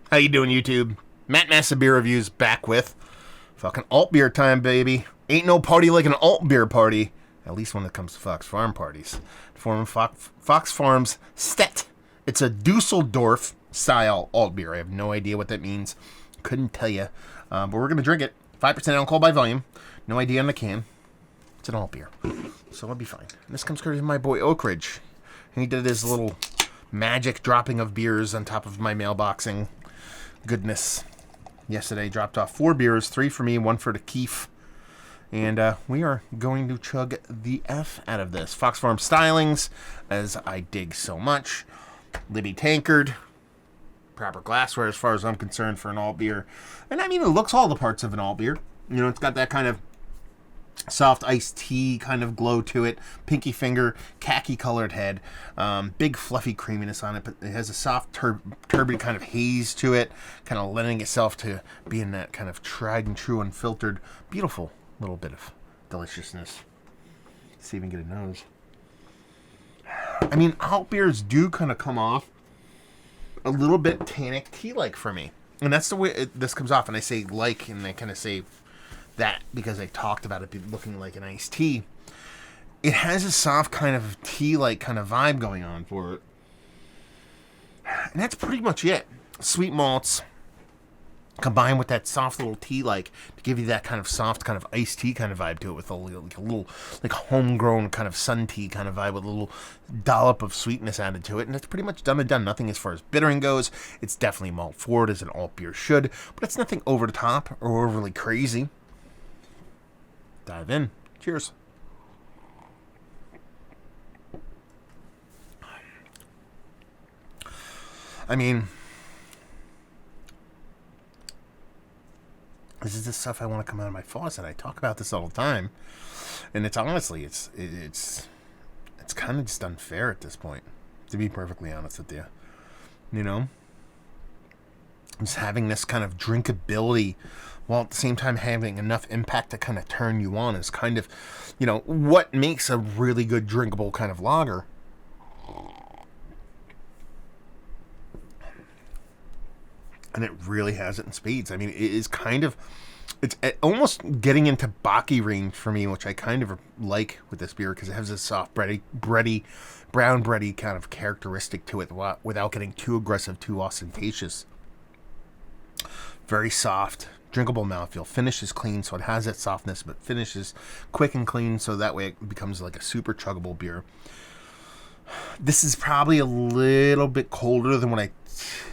How you doing, YouTube? Matt Massa Beer Reviews back with fucking alt beer time, baby. Ain't no party like an alt beer party. At least when it comes to Fox Farm parties. Fox Farm's Stet. It's a Dusseldorf style alt beer. I have no idea what that means. Couldn't tell you. But we're going to drink it. 5% alcohol by volume. No idea on the can. It's an alt beer. So it'll be fine. And this comes courtesy of my boy Oak Ridge. And he did his little magic dropping of beers on top of my mailboxing goodness. Yesterday dropped off 4 beers, 3 for me, 1 for the Keef. And we are going to chug the F out of this. Fox Farm stylings, as I dig so much. Libby tankard. Proper glassware as far as I'm concerned for an alt beer. And I mean, it looks all the parts of an alt beer. You know, it's got that kind of soft iced tea kind of glow to it. Pinky finger, khaki colored head. Big fluffy creaminess on it, but it has a soft turbid kind of haze to it. Kind of lending itself to being that kind of tried and true unfiltered, beautiful little bit of deliciousness. Let's see if we can get a nose. I mean, alt beers do kind of come off a little bit tannic tea-like for me. And that's the way this comes off. And I say like, and I kind of say that because I talked about it looking like an iced tea. It has a soft kind of tea-like kind of vibe going on for it. And that's pretty much it. Sweet malts combined with that soft little tea-like to give you that kind of soft kind of iced tea kind of vibe to it with a little like homegrown kind of sun tea kind of vibe with a little dollop of sweetness added to it. And it's pretty much done and done. Nothing as far as bittering goes. It's definitely malt forward as an alt beer should, but it's nothing over the top or overly crazy. Dive in. Cheers. I mean, this is the stuff I want to come out of my faucet. I talk about this all the time, and it's honestly, it's kind of just unfair at this point, to be perfectly honest with you. You know, just having this kind of drinkability while at the same time having enough impact to kind of turn you on is kind of, you know, what makes a really good drinkable kind of lager. And it really has it in spades. I mean, it is kind of, it's almost getting into Baki range for me, which I kind of like with this beer because it has this soft, brown bready kind of characteristic to it without getting too aggressive, too ostentatious. Very soft, drinkable mouthfeel. Finish is clean, so it has that softness, but finish is quick and clean, so that way it becomes like a super chuggable beer. This is probably a little bit colder than what I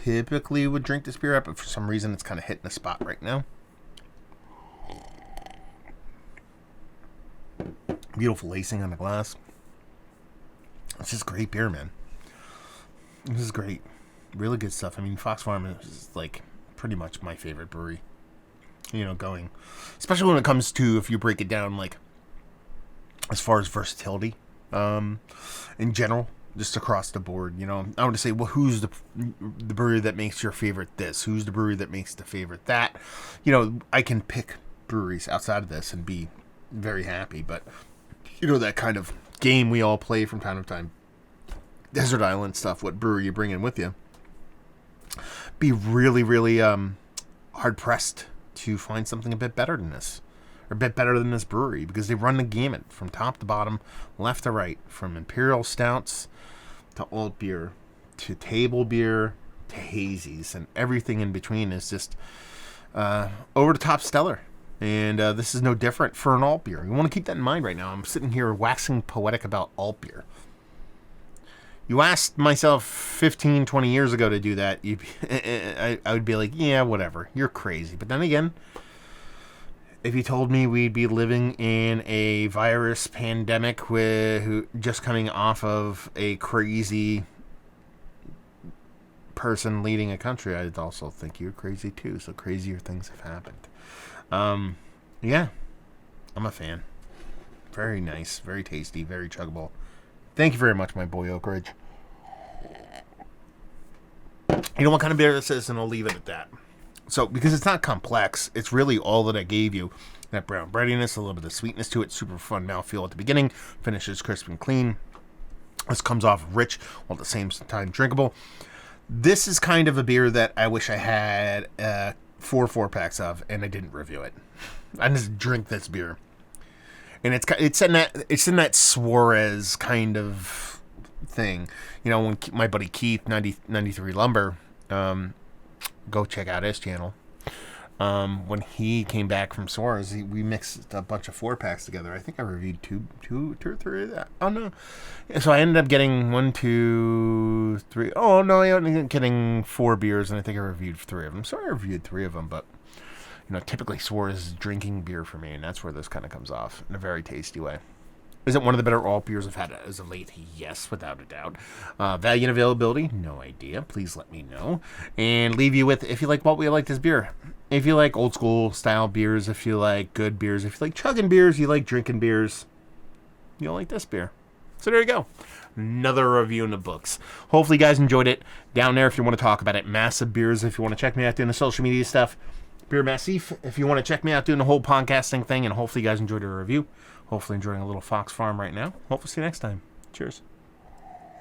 typically would drink this beer at, but for some reason it's kind of hitting the spot right now. Beautiful lacing on the glass. It's just great beer, man. This is great. Really good stuff. I mean, Fox Farm is like pretty much my favorite brewery. You know, going. Especially when it comes to, if you break it down, like, as far as versatility. In general, just across the board, you know, I want to say, well, who's the brewery that makes your favorite this? Who's the brewery that makes the favorite that? You know, I can pick breweries outside of this and be very happy, but, you know, that kind of game we all play from time to time, Desert Island stuff, what brewery you bring in with you, be really, really hard-pressed to find something a bit better than this. Or a bit better than this brewery, because they run the gamut from top to bottom, left to right, from imperial stouts to alt beer to table beer to hazies, and everything in between is just over the top stellar. And this is no different for an alt beer. You want to keep that in mind right now. I'm sitting here waxing poetic about alt beer. You asked myself 15, 20 years ago to do that, I would be like, yeah, whatever, you're crazy. But then again, if you told me we'd be living in a virus pandemic just coming off of a crazy person leading a country, I'd also think you're crazy too. So crazier things have happened. Yeah, I'm a fan. Very nice, very tasty, very chuggable. Thank you very much, my boy Oak Ridge. You know what kind of beer this is, and I'll leave it at that. So, because it's not complex, it's really all that I gave you. That brown breadiness, a little bit of sweetness to it, super fun mouthfeel at the beginning, finishes crisp and clean. This comes off rich, while at the same time drinkable. This is kind of a beer that I wish I had 4-packs of, and I didn't review it. I just drink this beer, and it's in that Suarez kind of thing. You know, when my buddy Keith 93 Lumber, go check out his channel. When he came back from Suarez, we mixed a bunch of 4-packs together. I think I reviewed two or three of that. Oh no! So I ended up getting 1, 2, 3. Oh no, I ended up getting 4 beers, and I think I reviewed 3 of them. So I reviewed 3 of them, but you know, typically Suarez is drinking beer for me, and that's where this kind of comes off in a very tasty way. Is it one of the better alt beers I've had as of late? Yes, without a doubt. Value and availability? No idea. Please let me know. And leave you with, if you like what we like this beer. If you like old school style beers, if you like good beers, if you like chugging beers, you like drinking beers, you'll like this beer. So there you go. Another review in the books. Hopefully you guys enjoyed it. Down there if you want to talk about it. Massive Beers if you want to check me out doing the social media stuff. Beer Massif if you want to check me out doing the whole podcasting thing. And hopefully you guys enjoyed the review. Hopefully enjoying a little Fox Farm right now. Hopefully see you next time. Cheers.